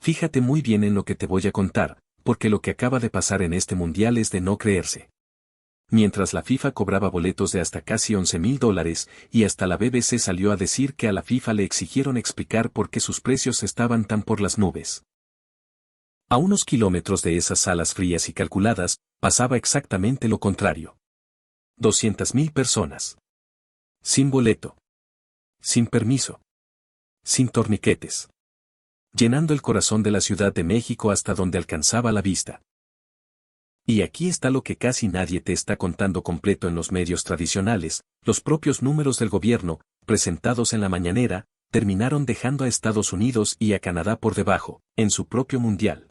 Fíjate muy bien en lo que te voy a contar, porque lo que acaba de pasar en este mundial es de no creerse. Mientras la FIFA cobraba boletos de hasta casi $11.000, y hasta la BBC salió a decir que a la FIFA le exigieron explicar por qué sus precios estaban tan por las nubes. A unos kilómetros de esas salas frías y calculadas, pasaba exactamente lo contrario. 200.000 personas. Sin boleto. Sin permiso. Sin torniquetes. Llenando el corazón de la Ciudad de México hasta donde alcanzaba la vista. Y aquí está lo que casi nadie te está contando completo en los medios tradicionales: los propios números del gobierno, presentados en la mañanera, terminaron dejando a Estados Unidos y a Canadá por debajo, en su propio mundial.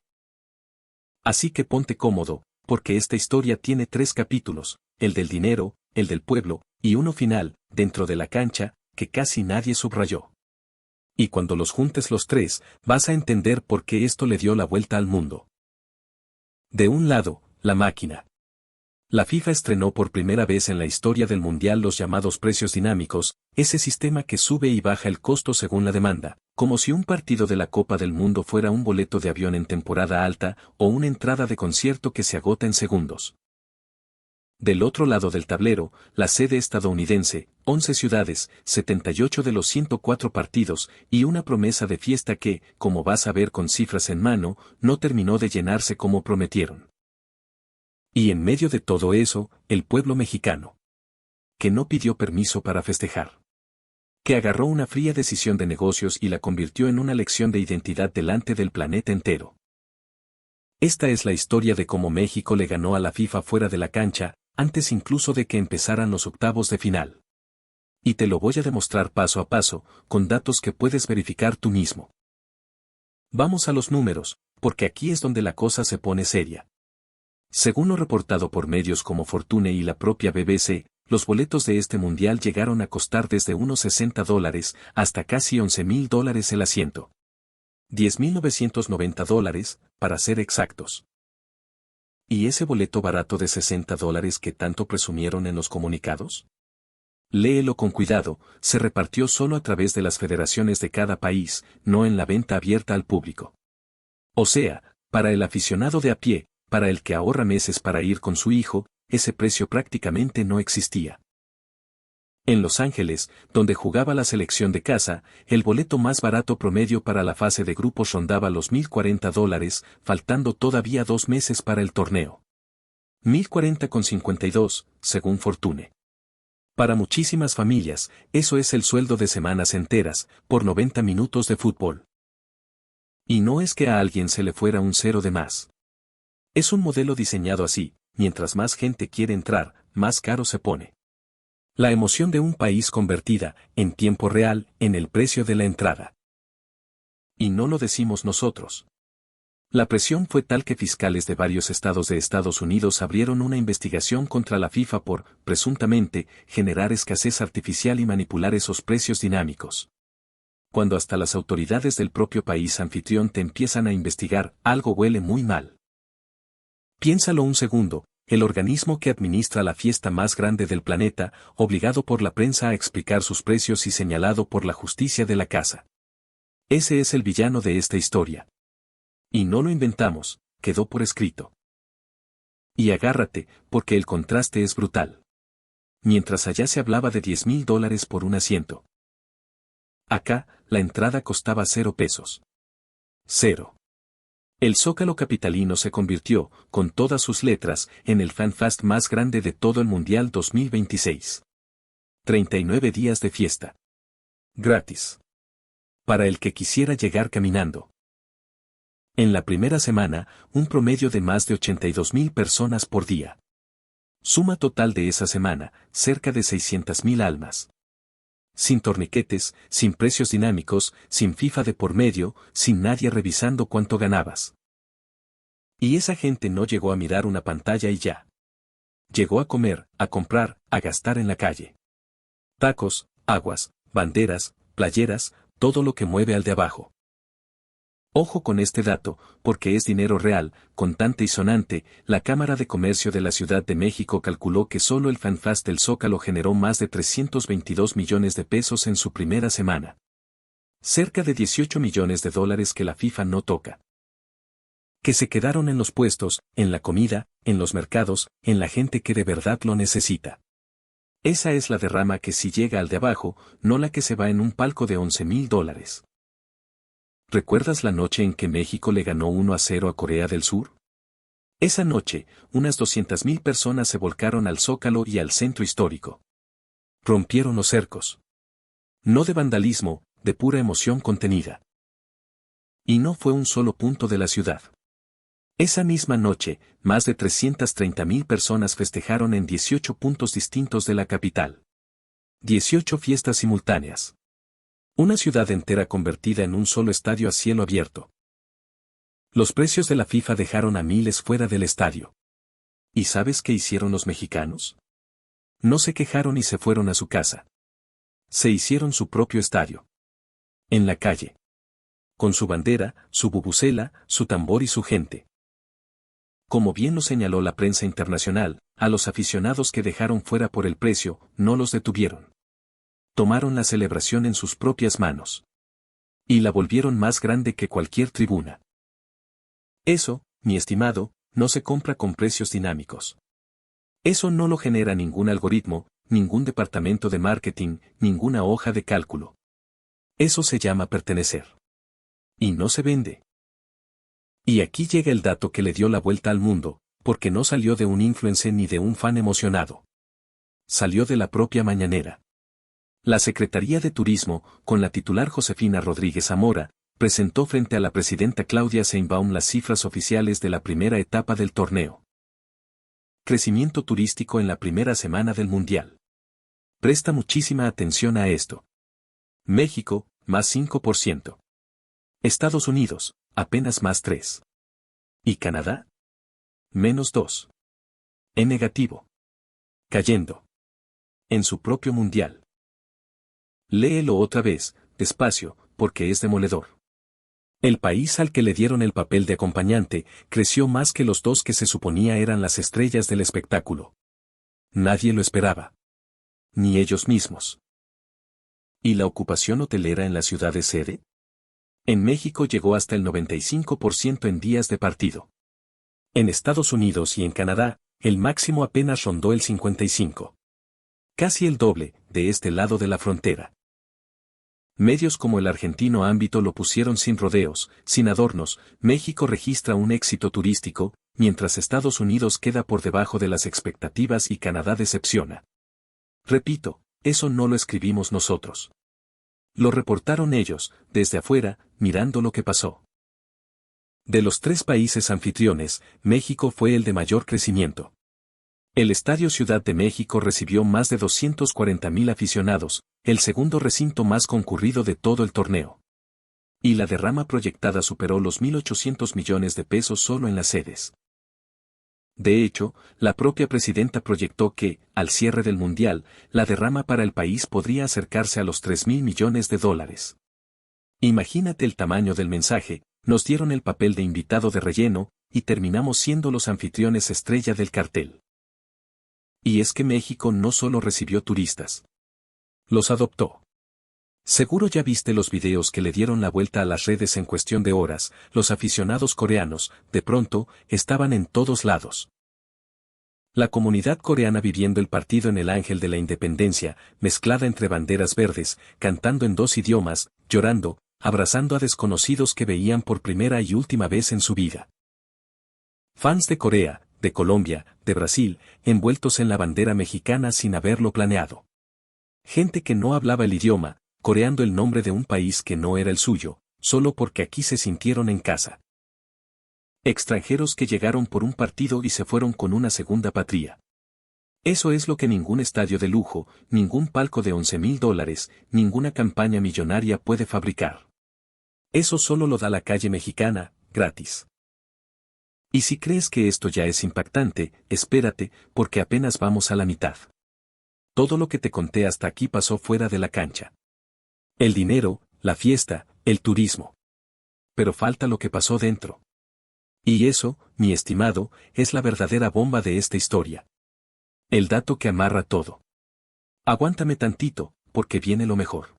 Así que ponte cómodo, porque esta historia tiene 3 capítulos, el del dinero, el del pueblo, y uno final, dentro de la cancha, que casi nadie subrayó. Y cuando los juntes los 3, vas a entender por qué esto le dio la vuelta al mundo. De un lado, la máquina. La FIFA estrenó por primera vez en la historia del Mundial los llamados precios dinámicos, ese sistema que sube y baja el costo según la demanda, como si un partido de la Copa del Mundo fuera un boleto de avión en temporada alta o una entrada de concierto que se agota en segundos. Del otro lado del tablero, la sede estadounidense, 11 ciudades, 78 de los 104 partidos, y una promesa de fiesta que, como vas a ver con cifras en mano, no terminó de llenarse como prometieron. Y en medio de todo eso, el pueblo mexicano. Que no pidió permiso para festejar. Que agarró una fría decisión de negocios y la convirtió en una lección de identidad delante del planeta entero. Esta es la historia de cómo México le ganó a la FIFA fuera de la cancha, antes incluso de que empezaran los octavos de final. Y te lo voy a demostrar paso a paso, con datos que puedes verificar tú mismo. Vamos a los números, porque aquí es donde la cosa se pone seria. Según lo reportado por medios como Fortune y la propia BBC, los boletos de este mundial llegaron a costar desde unos $60 hasta casi $11.000 el asiento. $10.990, para ser exactos. ¿Y ese boleto barato de $60 que tanto presumieron en los comunicados? Léelo con cuidado, se repartió solo a través de las federaciones de cada país, no en la venta abierta al público. O sea, para el aficionado de a pie, para el que ahorra meses para ir con su hijo, ese precio prácticamente no existía. En Los Ángeles, donde jugaba la selección de casa, el boleto más barato promedio para la fase de grupos rondaba los $1.040, faltando todavía 2 meses para el torneo. 1.040,52, según Fortune. Para muchísimas familias, eso es el sueldo de semanas enteras, por 90 minutos de fútbol. Y no es que a alguien se le fuera un cero de más. Es un modelo diseñado así: mientras más gente quiere entrar, más caro se pone. La emoción de un país convertida, en tiempo real, en el precio de la entrada. Y no lo decimos nosotros. La presión fue tal que fiscales de varios estados de Estados Unidos abrieron una investigación contra la FIFA por, presuntamente, generar escasez artificial y manipular esos precios dinámicos. Cuando hasta las autoridades del propio país anfitrión te empiezan a investigar, algo huele muy mal. Piénsalo un segundo: el organismo que administra la fiesta más grande del planeta, obligado por la prensa a explicar sus precios y señalado por la justicia de la casa. Ese es el villano de esta historia. Y no lo inventamos, quedó por escrito. Y agárrate, porque el contraste es brutal. Mientras allá se hablaba de $10.000 por un asiento. Acá, la entrada costaba 0 pesos. 0. El Zócalo capitalino se convirtió, con todas sus letras, en el fanfest más grande de todo el Mundial 2026. 39 días de fiesta. Gratis. Para el que quisiera llegar caminando. En la primera semana, un promedio de más de 82.000 personas por día. Suma total de esa semana, cerca de 600.000 almas. Sin torniquetes, sin precios dinámicos, sin FIFA de por medio, sin nadie revisando cuánto ganabas. Y esa gente no llegó a mirar una pantalla y ya. Llegó a comer, a comprar, a gastar en la calle. Tacos, aguas, banderas, playeras, todo lo que mueve al de abajo. Ojo con este dato, porque es dinero real, contante y sonante. La Cámara de Comercio de la Ciudad de México calculó que solo el FanFest del Zócalo generó más de 322 millones de pesos en su primera semana. Cerca de 18 millones de dólares que la FIFA no toca. Que se quedaron en los puestos, en la comida, en los mercados, en la gente que de verdad lo necesita. Esa es la derrama que sí llega al de abajo, no la que se va en un palco de 11.000 dólares. ¿Recuerdas la noche en que México le ganó 1-0 a Corea del Sur? Esa noche, unas 200.000 personas se volcaron al Zócalo y al centro histórico. Rompieron los cercos. No de vandalismo, de pura emoción contenida. Y no fue un solo punto de la ciudad. Esa misma noche, más de 330.000 personas festejaron en 18 puntos distintos de la capital. 18 fiestas simultáneas. Una ciudad entera convertida en un solo estadio a cielo abierto. Los precios de la FIFA dejaron a miles fuera del estadio. ¿Y sabes qué hicieron los mexicanos? No se quejaron y se fueron a su casa. Se hicieron su propio estadio. En la calle. Con su bandera, su bubucela, su tambor y su gente. Como bien lo señaló la prensa internacional, a los aficionados que dejaron fuera por el precio, no los detuvieron. Tomaron la celebración en sus propias manos. Y la volvieron más grande que cualquier tribuna. Eso, mi estimado, no se compra con precios dinámicos. Eso no lo genera ningún algoritmo, ningún departamento de marketing, ninguna hoja de cálculo. Eso se llama pertenecer. Y no se vende. Y aquí llega el dato que le dio la vuelta al mundo, porque no salió de un influencer ni de un fan emocionado. Salió de la propia mañanera. La Secretaría de Turismo, con la titular Josefina Rodríguez Zamora, presentó frente a la presidenta Claudia Sheinbaum las cifras oficiales de la primera etapa del torneo. Crecimiento turístico en la primera semana del Mundial. Presta muchísima atención a esto. México, más 5%. Estados Unidos, apenas más 3%. ¿Y Canadá? Menos 2%. En negativo. Cayendo. En su propio Mundial. Léelo otra vez, despacio, porque es demoledor. El país al que le dieron el papel de acompañante, creció más que los dos que se suponía eran las estrellas del espectáculo. Nadie lo esperaba. Ni ellos mismos. ¿Y la ocupación hotelera en la ciudad de sede? En México llegó hasta el 95% en días de partido. En Estados Unidos y en Canadá, el máximo apenas rondó el 55%. Casi el doble, de este lado de la frontera. Medios como el argentino Ámbito lo pusieron sin rodeos, sin adornos. México registra un éxito turístico, mientras Estados Unidos queda por debajo de las expectativas y Canadá decepciona. Repito, eso no lo escribimos nosotros. Lo reportaron ellos, desde afuera, mirando lo que pasó. De los 3 países anfitriones, México fue el de mayor crecimiento. El Estadio Ciudad de México recibió más de 240.000 aficionados, el segundo recinto más concurrido de todo el torneo. Y la derrama proyectada superó los 1.800 millones de pesos solo en las sedes. De hecho, la propia presidenta proyectó que, al cierre del Mundial, la derrama para el país podría acercarse a los 3.000 millones de dólares. Imagínate el tamaño del mensaje, nos dieron el papel de invitado de relleno, y terminamos siendo los anfitriones estrella del cartel. Y es que México no solo recibió turistas. Los adoptó. Seguro ya viste los videos que le dieron la vuelta a las redes en cuestión de horas, los aficionados coreanos, de pronto, estaban en todos lados. La comunidad coreana viviendo el partido en el Ángel de la Independencia, mezclada entre banderas verdes, cantando en 2 idiomas, llorando, abrazando a desconocidos que veían por primera y última vez en su vida. Fans de Corea, de Colombia, de Brasil, envueltos en la bandera mexicana sin haberlo planeado. Gente que no hablaba el idioma, coreando el nombre de un país que no era el suyo, solo porque aquí se sintieron en casa. Extranjeros que llegaron por un partido y se fueron con una segunda patria. Eso es lo que ningún estadio de lujo, ningún palco de 11.000 dólares, ninguna campaña millonaria puede fabricar. Eso solo lo da la calle mexicana, gratis. Y si crees que esto ya es impactante, espérate, porque apenas vamos a la mitad. Todo lo que te conté hasta aquí pasó fuera de la cancha. El dinero, la fiesta, el turismo. Pero falta lo que pasó dentro. Y eso, mi estimado, es la verdadera bomba de esta historia. El dato que amarra todo. Aguántame tantito, porque viene lo mejor.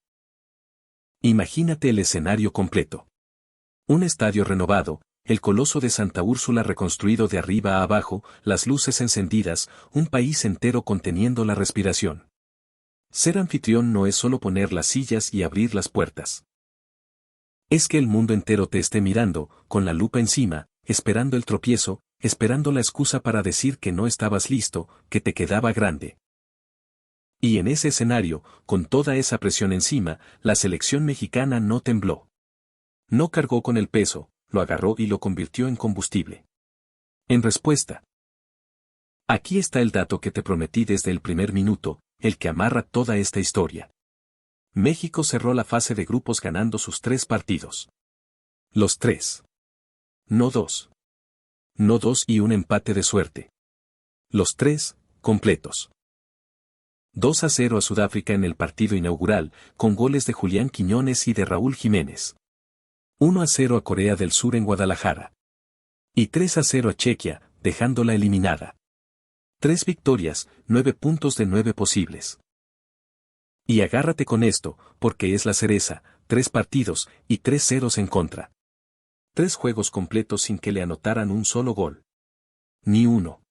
Imagínate el escenario completo. Un estadio renovado, el Coloso de Santa Úrsula reconstruido de arriba a abajo, las luces encendidas, un país entero conteniendo la respiración. Ser anfitrión no es solo poner las sillas y abrir las puertas. Es que el mundo entero te esté mirando, con la lupa encima, esperando el tropiezo, esperando la excusa para decir que no estabas listo, que te quedaba grande. Y en ese escenario, con toda esa presión encima, la selección mexicana no tembló. No cargó con el peso, lo agarró y lo convirtió en combustible. En respuesta. Aquí está el dato que te prometí desde el primer minuto, el que amarra toda esta historia. México cerró la fase de grupos ganando sus 3 partidos. Los 3. No 2. No 2 y un empate de suerte. Los 3, completos. 2-0 a Sudáfrica en el partido inaugural, con goles de Julián Quiñones y de Raúl Jiménez. 1-0 a Corea del Sur en Guadalajara. Y 3-0 a Chequia, dejándola eliminada. 3 victorias, 9 puntos de 9 posibles. Y agárrate con esto, porque es la cereza, 3 partidos, y 3 ceros en contra. 3 juegos completos sin que le anotaran un solo gol. Ni uno.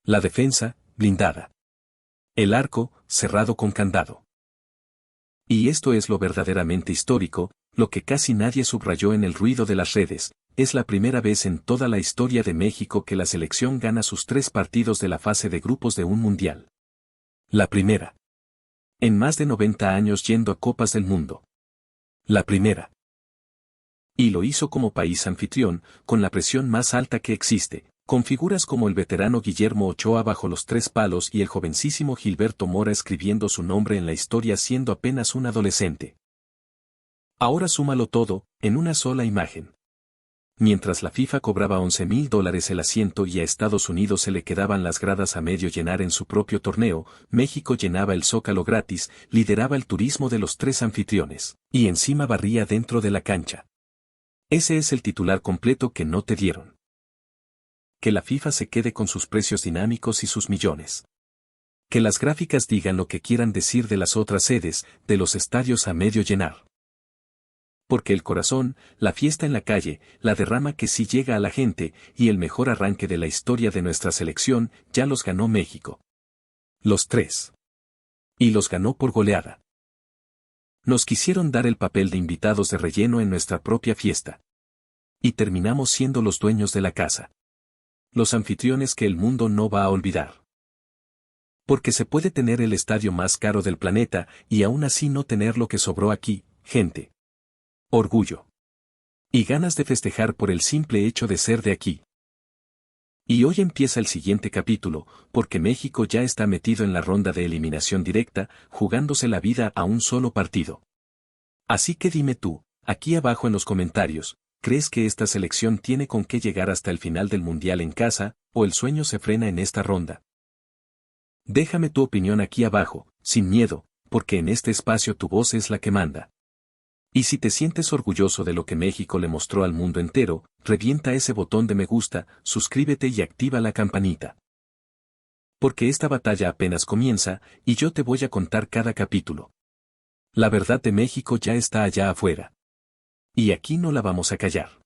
La defensa, blindada. El arco, cerrado con candado. Y esto es lo verdaderamente histórico, lo que casi nadie subrayó en el ruido de las redes, es la primera vez en toda la historia de México que la selección gana sus 3 partidos de la fase de grupos de un mundial. La primera. En más de 90 años yendo a Copas del Mundo. La primera. Y lo hizo como país anfitrión, con la presión más alta que existe, con figuras como el veterano Guillermo Ochoa bajo los 3 palos y el jovencísimo Gilberto Mora escribiendo su nombre en la historia siendo apenas un adolescente. Ahora súmalo todo, en una sola imagen. Mientras la FIFA cobraba $11,000 el asiento y a Estados Unidos se le quedaban las gradas a medio llenar en su propio torneo, México llenaba el Zócalo gratis, lideraba el turismo de los 3 anfitriones, y encima barría dentro de la cancha. Ese es el titular completo que no te dieron. Que la FIFA se quede con sus precios dinámicos y sus millones. Que las gráficas digan lo que quieran decir de las otras sedes, de los estadios a medio llenar. Porque el corazón, la fiesta en la calle, la derrama que sí llega a la gente, y el mejor arranque de la historia de nuestra selección, ya los ganó México. Los 3. Y los ganó por goleada. Nos quisieron dar el papel de invitados de relleno en nuestra propia fiesta. Y terminamos siendo los dueños de la casa. Los anfitriones que el mundo no va a olvidar. Porque se puede tener el estadio más caro del planeta, y aún así no tener lo que sobró aquí, gente. Orgullo. Y ganas de festejar por el simple hecho de ser de aquí. Y hoy empieza el siguiente capítulo, porque México ya está metido en la ronda de eliminación directa, jugándose la vida a un solo partido. Así que dime tú, aquí abajo en los comentarios, ¿crees que esta selección tiene con qué llegar hasta el final del Mundial en casa, o el sueño se frena en esta ronda? Déjame tu opinión aquí abajo, sin miedo, porque en este espacio tu voz es la que manda. Y si te sientes orgulloso de lo que México le mostró al mundo entero, revienta ese botón de me gusta, suscríbete y activa la campanita. Porque esta batalla apenas comienza, y yo te voy a contar cada capítulo. La verdad de México ya está allá afuera. Y aquí no la vamos a callar.